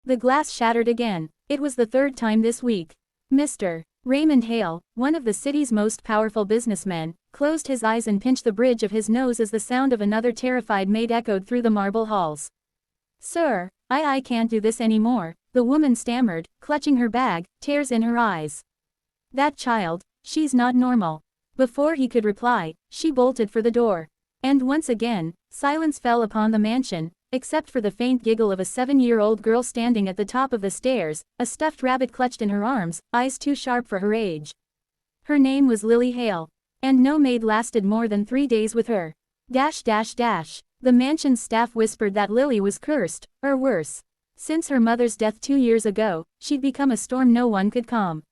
The glass shattered again. It was the third time this week. Mr. Raymond Hale, one of the city's most powerful businessmen, closed his eyes and pinched the bridge of his nose as the sound of another terrified maid echoed through the marble halls. "Sir, I can't do this anymore," the woman stammered, clutching her bag, tears in her eyes. "That child, she's not normal." Before he could reply, she bolted for the door. And once again, silence fell upon the mansion, except for the faint giggle of a 7-year-old girl standing at the top of the stairs, a stuffed rabbit clutched in her arms, eyes too sharp for her age. Her name was Lily Hale. And no maid lasted more than 3 days with her. The mansion's staff whispered that Lily was cursed, or worse. Since her mother's death 2 years ago, she'd become a storm no one could calm.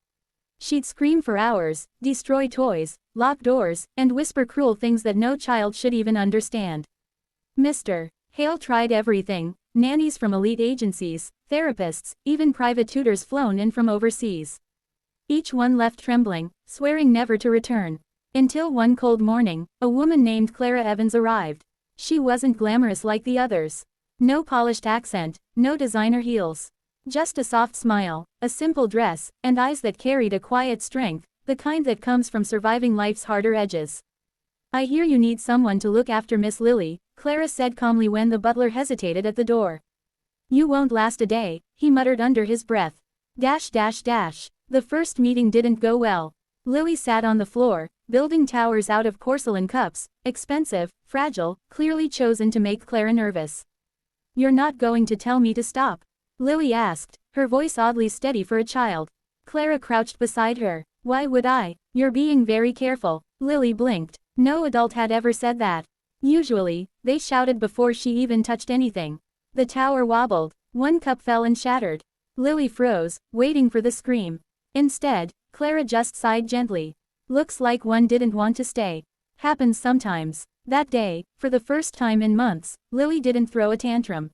She'd scream for hours, destroy toys, lock doors, and whisper cruel things that no child should even understand. Mr. Hale tried everything: nannies from elite agencies, therapists, even private tutors flown in from overseas. Each one left trembling, swearing never to return. Until one cold morning, a woman named Clara Evans arrived. She wasn't glamorous like the others. No polished accent, no designer heels. Just a soft smile, a simple dress, and eyes that carried a quiet strength, the kind that comes from surviving life's harder edges. "I hear you need someone to look after Miss Lily," Clara said calmly when the butler hesitated at the door. "You won't last a day," he muttered under his breath. The first meeting didn't go well. Lily sat on the floor, building towers out of porcelain cups, expensive, fragile, clearly chosen to make Clara nervous. "You're not going to tell me to stop?" Lily asked, her voice oddly steady for a child. Clara crouched beside her. "Why would I? You're being very careful." Lily blinked. No adult had ever said that. Usually, they shouted before she even touched anything. The tower wobbled. One cup fell and shattered. Lily froze, waiting for the scream. Instead, Clara just sighed gently. "Looks like one didn't want to stay." Happens sometimes. That day, for the first time in months, Lily didn't throw a tantrum.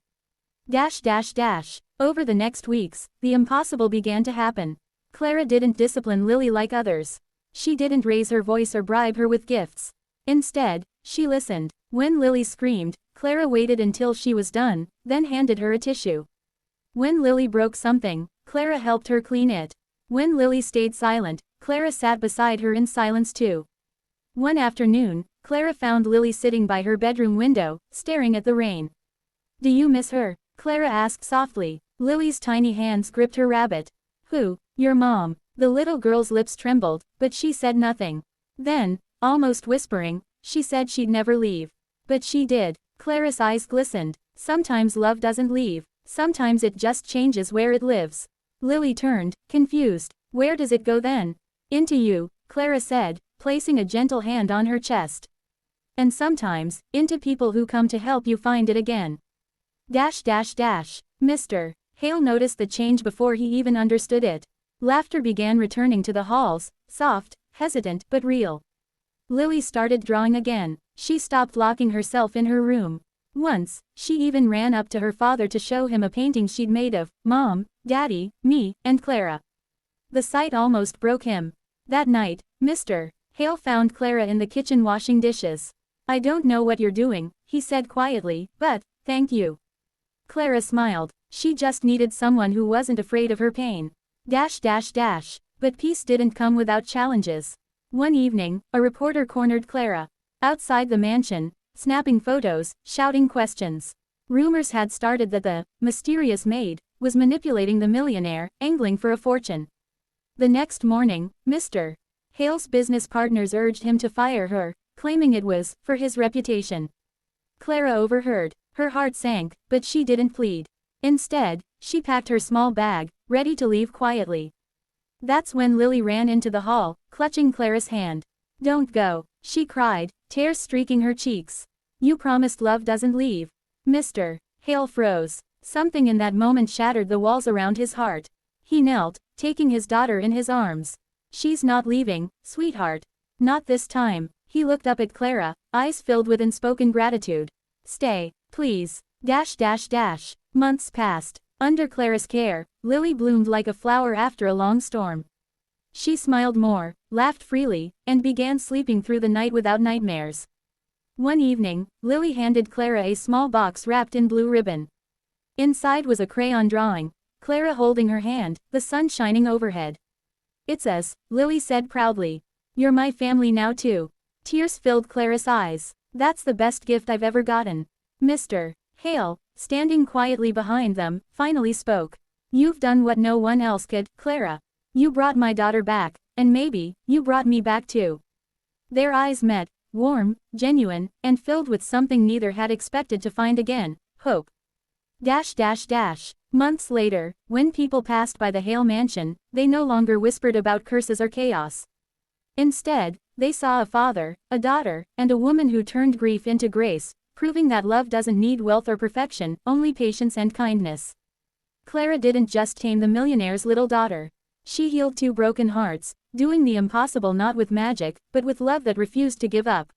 Over the next weeks, the impossible began to happen. Clara didn't discipline Lily like others. She didn't raise her voice or bribe her with gifts. Instead, she listened. When Lily screamed, Clara waited until she was done, then handed her a tissue. When Lily broke something, Clara helped her clean it. When Lily stayed silent, Clara sat beside her in silence too. One afternoon, Clara found Lily sitting by her bedroom window, staring at the rain. "Do you miss her?" Clara asked softly. Lily's tiny hands gripped her rabbit. "Who? Your mom." The little girl's lips trembled, but she said nothing. Then, almost whispering, she said she'd never leave. But she did. Clara's eyes glistened. Sometimes love doesn't leave. Sometimes it just changes where it lives. Lily turned, confused. "Where does it go then?" "Into you," Clara said, placing a gentle hand on her chest. "And sometimes, into people who come to help you find it again." Mr. Hale noticed the change before he even understood it. Laughter began returning to the halls, soft, hesitant, but real. Lily started drawing again. She stopped locking herself in her room. Once, she even ran up to her father to show him a painting she'd made of Mom, Daddy, me, and Clara. The sight almost broke him. That night, Mr. Hale found Clara in the kitchen washing dishes. "I don't know what you're doing," he said quietly, "but, thank you." Clara smiled. She just needed someone who wasn't afraid of her pain. But peace didn't come without challenges. One evening, a reporter cornered Clara. Outside the mansion, snapping photos, shouting questions. Rumors had started that the mysterious maid was manipulating the millionaire, angling for a fortune. The next morning, Mr. Hale's business partners urged him to fire her, claiming it was for his reputation. Clara overheard. Her heart sank, but she didn't plead. Instead, she packed her small bag, ready to leave quietly. That's when Lily ran into the hall, clutching Clara's hand. "Don't go," she cried, tears streaking her cheeks. "You promised love doesn't leave." Mr. Hale froze. Something in that moment shattered the walls around his heart. He knelt, taking his daughter in his arms. "She's not leaving, sweetheart. Not this time." He looked up at Clara, eyes filled with unspoken gratitude. "Stay, please." Months passed. Under Clara's care, Lily bloomed like a flower after a long storm. She smiled more, laughed freely, and began sleeping through the night without nightmares. One evening, Lily handed Clara a small box wrapped in blue ribbon. Inside was a crayon drawing. Clara holding her hand, the sun shining overhead. "It's us," Lily said proudly. "You're my family now too." Tears filled Clara's eyes. "That's the best gift I've ever gotten." Mr. Hale, standing quietly behind them, finally spoke. "You've done what no one else could, Clara. You brought my daughter back, and maybe, you brought me back too." Their eyes met, warm, genuine, and filled with something neither had expected to find again, hope. Months later, when people passed by the Hale mansion, they no longer whispered about curses or chaos. Instead, they saw a father, a daughter, and a woman who turned grief into grace, proving that love doesn't need wealth or perfection, only patience and kindness. Clara didn't just tame the millionaire's little daughter. She healed two broken hearts, doing the impossible not with magic, but with love that refused to give up.